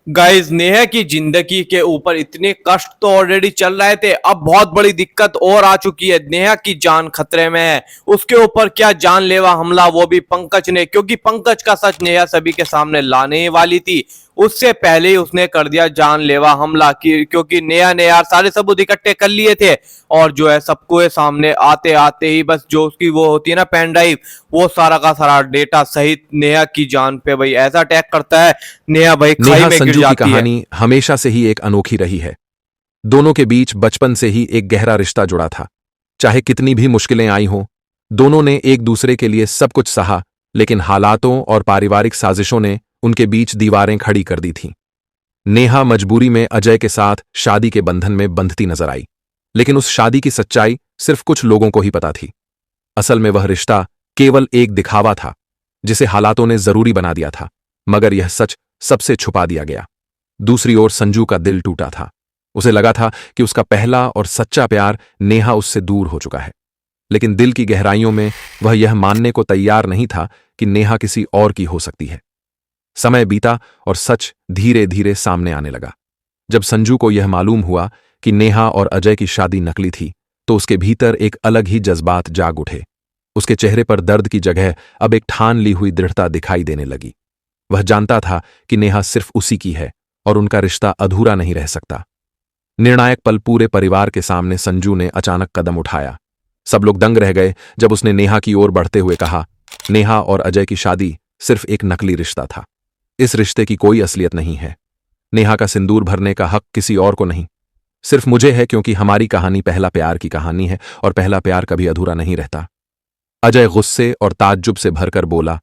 Guys, Neha की जिंदगी के ऊपर इतने कष्ट तो ऑलरेडी चल रहे थे, अब बहुत बड़ी दिक्कत और आ चुकी है। नेहा की जान खतरे में है। उसके ऊपर क्या जानलेवा हमला, वो भी पंकज ने, क्योंकि पंकज का सच नेहा सभी के सामने लाने ही वाली थी। उससे पहले ही उसने कर दिया जानलेवा हमला क्योंकि नेहा ने यार सारे सबूत इकट्ठे कर लिए थे। और जो है सबको ये सामने आते आते ही बस जो उसकी वो होती है ना पेन ड्राइव, वो सारा का सारा डेटा सहित नेहा की जान पे भाई ऐसा अटैक करता है। नेहा भाई खाई नेहा में गिर संजू की जाती है। कहानी हमेशा से ही एक अनोखी रही है। दोनों के बीच बचपन से ही एक गहरा रिश्ता जुड़ा था। चाहे कितनी भी मुश्किलें आई हों, दोनों ने एक दूसरे के लिए सब कुछ सहा, लेकिन हालातों और पारिवारिक साजिशों ने उनके बीच दीवारें खड़ी कर दी थीं। नेहा मजबूरी में अजय के साथ शादी के बंधन में बंधती नजर आई, लेकिन उस शादी की सच्चाई सिर्फ कुछ लोगों को ही पता थी। असल में वह रिश्ता केवल एक दिखावा था, जिसे हालातों ने जरूरी बना दिया था, मगर यह सच सबसे छुपा दिया गया। दूसरी ओर संजू का दिल टूटा था। उसे लगा था कि उसका पहला और सच्चा प्यार नेहा उससे दूर हो चुका है, लेकिन दिल की गहराइयों में वह यह मानने को तैयार नहीं था कि नेहा किसी और की हो सकती है। समय बीता और सच धीरे धीरे सामने आने लगा। जब संजू को यह मालूम हुआ कि नेहा और अजय की शादी नकली थी, तो उसके भीतर एक अलग ही जज्बात जाग उठे। उसके चेहरे पर दर्द की जगह अब एक ठान ली हुई दृढ़ता दिखाई देने लगी। वह जानता था कि नेहा सिर्फ उसी की है और उनका रिश्ता अधूरा नहीं रह सकता। निर्णायक पल पूरे परिवार के सामने संजू ने अचानक कदम उठाया। सब लोग दंग रह गए जब उसने नेहा की ओर बढ़ते हुए कहा, नेहा और अजय की शादी सिर्फ एक नकली रिश्ता था। इस रिश्ते की कोई असलियत नहीं है। नेहा का सिंदूर भरने का हक किसी और को नहीं, सिर्फ मुझे है, क्योंकि हमारी कहानी पहला प्यार की कहानी है और पहला प्यार कभी अधूरा नहीं रहता। अजय गुस्से और ताज्जुब से भरकर बोला,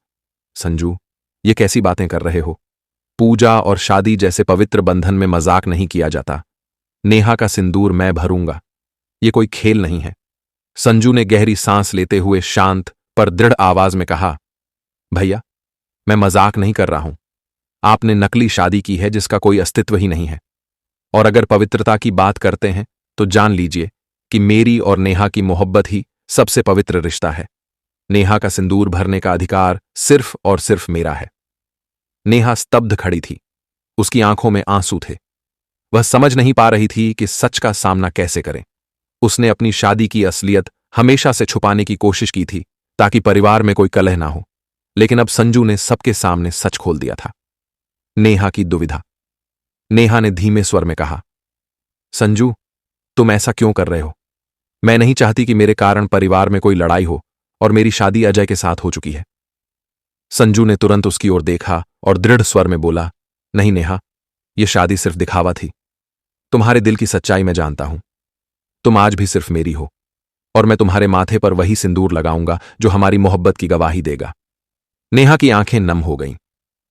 संजू, ये कैसी बातें कर रहे हो? पूजा और शादी जैसे पवित्र बंधन में मजाक नहीं किया जाता। नेहा का सिंदूर मैं भरूंगा, ये कोई खेल नहीं है। संजू ने गहरी सांस लेते हुए शांत पर दृढ़ आवाज में कहा, भैया, मैं मजाक नहीं कर रहा हूं। आपने नकली शादी की है जिसका कोई अस्तित्व ही नहीं है। और अगर पवित्रता की बात करते हैं तो जान लीजिए कि मेरी और नेहा की मोहब्बत ही सबसे पवित्र रिश्ता है। नेहा का सिंदूर भरने का अधिकार सिर्फ और सिर्फ मेरा है। नेहा स्तब्ध खड़ी थी। उसकी आंखों में आंसू थे। वह समझ नहीं पा रही थी कि सच का सामना कैसे करें। उसने अपनी शादी की असलियत हमेशा से छुपाने की कोशिश की थी ताकि परिवार में कोई कलह ना हो, लेकिन अब संजू ने सबके सामने सच खोल दिया था। नेहा की दुविधा। नेहा ने धीमे स्वर में कहा, संजू, तुम ऐसा क्यों कर रहे हो? मैं नहीं चाहती कि मेरे कारण परिवार में कोई लड़ाई हो, और मेरी शादी अजय के साथ हो चुकी है। संजू ने तुरंत उसकी ओर देखा और दृढ़ स्वर में बोला, नहीं नेहा, यह शादी सिर्फ दिखावा थी। तुम्हारे दिल की सच्चाई मैं जानता हूं। तुम आज भी सिर्फ मेरी हो, और मैं तुम्हारे माथे पर वही सिंदूर लगाऊंगा जो हमारी मोहब्बत की गवाही देगा। नेहा की आंखें नम हो गईं।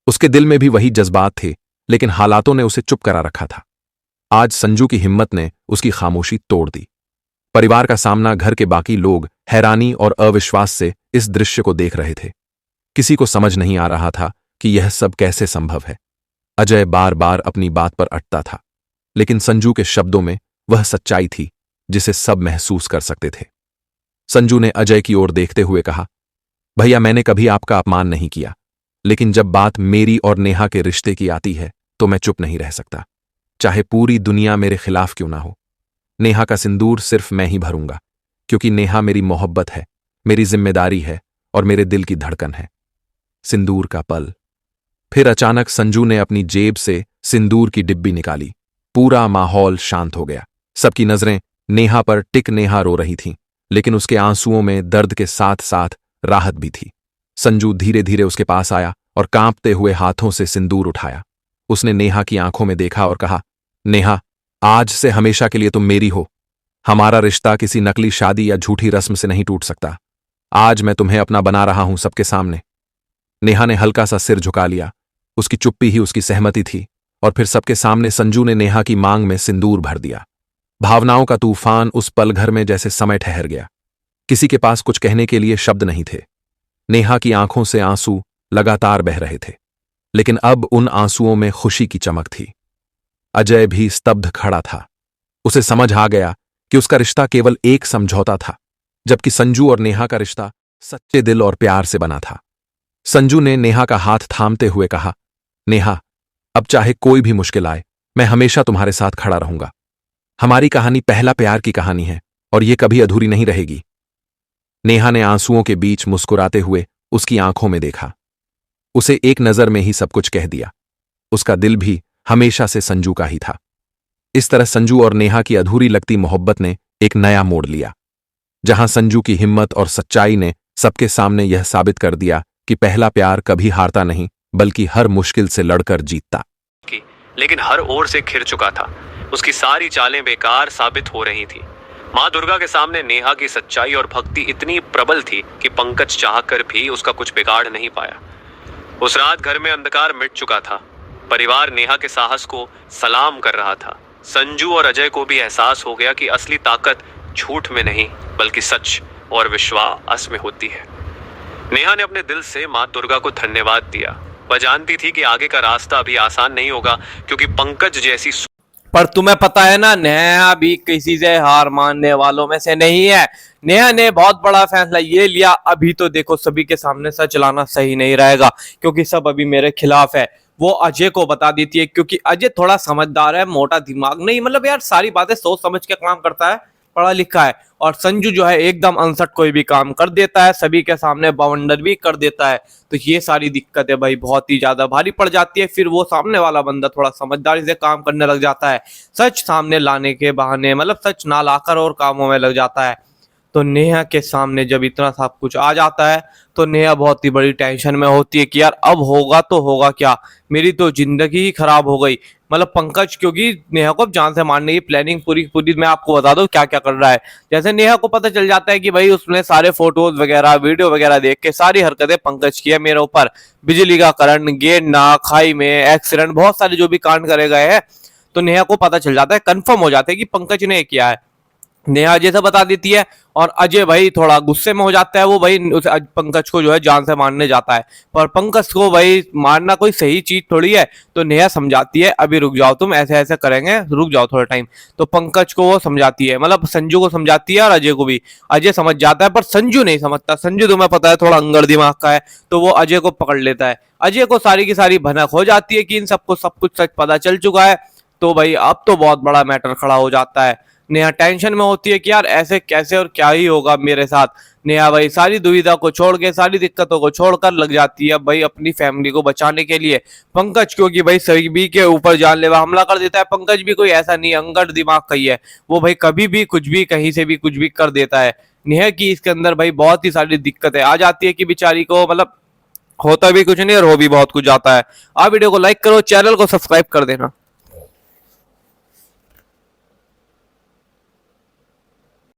उसके दिल में भी वही जज्बात थे, लेकिन हालातों ने उसे चुप करा रखा था। आज संजू की हिम्मत ने उसकी खामोशी तोड़ दी। परिवार का सामना घर के बाकी लोग हैरानी और अविश्वास से इस दृश्य को देख रहे थे। किसी को समझ नहीं आ रहा था कि यह सब कैसे संभव है। अजय बार बार अपनी बात पर अटता था, लेकिन संजू के शब्दों में वह सच्चाई थी जिसे सब महसूस कर सकते थे। संजू ने अजय की ओर देखते हुए कहा, भैया, मैंने कभी आपका अपमान नहीं किया, लेकिन जब बात मेरी और नेहा के रिश्ते की आती है तो मैं चुप नहीं रह सकता, चाहे पूरी दुनिया मेरे खिलाफ क्यों ना हो। नेहा का सिंदूर सिर्फ मैं ही भरूंगा, क्योंकि नेहा मेरी मोहब्बत है, मेरी जिम्मेदारी है और मेरे दिल की धड़कन है। सिंदूर का पल। फिर अचानक संजू ने अपनी जेब से सिंदूर की डिब्बी निकाली। पूरा माहौल शांत हो गया। सबकी नजरें नेहा पर टिक। नेहा रो रही थी, लेकिन उसके आंसुओं में दर्द के साथ साथ राहत भी थी। संजू धीरे धीरे उसके पास आया और कांपते हुए हाथों से सिंदूर उठाया। उसने नेहा की आंखों में देखा और कहा, नेहा, आज से हमेशा के लिए तुम मेरी हो। हमारा रिश्ता किसी नकली शादी या झूठी रस्म से नहीं टूट सकता। आज मैं तुम्हें अपना बना रहा हूं सबके सामने। नेहा ने हल्का सा सिर झुका लिया। उसकी चुप्पी ही उसकी सहमति थी। और फिर सबके सामने संजू ने नेहा की मांग में सिंदूर भर दिया। भावनाओं का तूफान उस पल घर में जैसे समय ठहर गया। किसी के पास कुछ कहने के लिए शब्द नहीं थे। नेहा की आंखों से आंसू लगातार बह रहे थे, लेकिन अब उन आंसुओं में खुशी की चमक थी। अजय भी स्तब्ध खड़ा था। उसे समझ आ गया कि उसका रिश्ता केवल एक समझौता था, जबकि संजू और नेहा का रिश्ता सच्चे दिल और प्यार से बना था। संजू ने नेहा का हाथ थामते हुए कहा, नेहा, अब चाहे कोई भी मुश्किल आए, मैं हमेशा तुम्हारे साथ खड़ा रहूंगा। हमारी कहानी पहला प्यार की कहानी है और ये कभी अधूरी नहीं रहेगी। नेहा ने आंसुओं के बीच मुस्कुराते हुए उसकी आंखों में देखा। उसे एक नजर में ही सब कुछ कह दिया। उसका दिल भी हमेशा से संजू का ही था। इस तरह संजू और नेहा की अधूरी लगती मोहब्बत ने एक नया मोड़ लिया, जहां संजू की हिम्मत और सच्चाई ने सबके सामने यह साबित कर दिया कि पहला प्यार कभी हारता नहीं, बल्कि हर मुश्किल से लड़कर जीतता। लेकिन हर ओर से घिर चुका था। उसकी सारी चालें बेकार साबित हो रही थी। माँ दुर्गा के सामने नेहा की सच्चाई और भक्ति इतनी प्रबल थी कि पंकज चाहकर भी उसका कुछ बिगाड़ नहीं पाया। उस रात घर में अंधकार मिट चुका था। परिवार नेहा के साहस को सलाम कर रहा था। संजू और अजय को भी एहसास हो गया कि असली ताकत झूठ में नहीं, बल्कि सच और विश्वास में होती है। नेहा ने अपने दिल से माँ दुर्गा को धन्यवाद दिया। वह जानती थी कि आगे का रास्ता अभी आसान नहीं होगा, क्योंकि पंकज जैसी पर तुम्हें पता है ना, नेहा भी किसी से हार मानने वालों में से नहीं है। नेहा ने बहुत बड़ा फैसला ये लिया। अभी तो देखो, सभी के सामने सच लाना सही नहीं रहेगा, क्योंकि सब अभी मेरे खिलाफ है। वो अजय को बता देती है, क्योंकि अजय थोड़ा समझदार है, मोटा दिमाग नहीं, मतलब यार सारी बातें सोच समझ के काम करता है, पढ़ा लिखा है। और संजू जो है एकदम अनसट कोई भी काम कर देता है, सभी के सामने बवंडर भी कर देता है। तो ये सारी दिक्कतें भाई बहुत ही ज्यादा भारी पड़ जाती है। फिर वो सामने वाला बंदा थोड़ा समझदारी से काम करने लग जाता है, सच सामने लाने के बहाने, मतलब सच ना लाकर और कामों में लग जाता है। तो नेहा के सामने जब इतना सब कुछ आ जाता है, तो नेहा बहुत ही बड़ी टेंशन में होती है कि यार अब होगा तो होगा क्या, मेरी तो जिंदगी ही खराब हो गई। मतलब पंकज, क्योंकि नेहा को जान से मारने की प्लानिंग पूरी पूरी मैं आपको बता दूं क्या क्या कर रहा है। जैसे नेहा को पता चल जाता है कि भाई उसने सारे फोटोज वगैरह वीडियो वगैरह देख के सारी हरकतें पंकज की है मेरे ऊपर, बिजली का करंट, गिरना, खाई में एक्सीडेंट, बहुत सारे जो भी कांड करे गए हैं, तो नेहा को पता चल जाता है, कंफर्म हो जाता है कि पंकज ने किया है। नेहा अजय से बता देती है, और अजय भाई थोड़ा गुस्से में हो जाता है। वो भाई उस पंकज को जो है जान से मारने जाता है, पर पंकज को भाई मारना कोई सही चीज थोड़ी है। तो नेहा समझाती है, अभी रुक जाओ, तुम ऐसे ऐसे करेंगे, रुक जाओ थोड़ा टाइम। तो पंकज को वो समझाती है, मतलब संजू को समझाती है, और अजय को भी। अजय समझ जाता है, पर संजू नहीं समझता। संजू तुम्हें पता है थोड़ा अंगर दिमाग का है, तो वो अजय को पकड़ लेता है। अजय को सारी की सारी भनक हो जाती है कि इन सबको सब कुछ सच पता चल चुका है। तो भाई अब तो बहुत बड़ा मैटर खड़ा हो जाता है। नेहा टेंशन में होती है कि यार ऐसे कैसे और क्या ही होगा मेरे साथ। नेहा भाई सारी दुविधा को छोड़ के, सारी दिक्कतों को छोड़कर लग जाती है भाई अपनी फैमिली को बचाने के लिए। पंकज क्योंकि भाई सभी के ऊपर जानलेवा हमला कर देता है। पंकज भी कोई ऐसा नहीं, अंगड़ दिमाग का ही है, वो भाई कभी भी कुछ भी कहीं से भी कुछ भी कर देता है। नेहा की इसके अंदर भाई बहुत ही सारी दिक्कतें आ जाती है कि बेचारी को, मतलब होता भी कुछ नहीं और हो भी बहुत कुछ जाता है। आप वीडियो को लाइक करो, चैनल को सब्सक्राइब कर देना।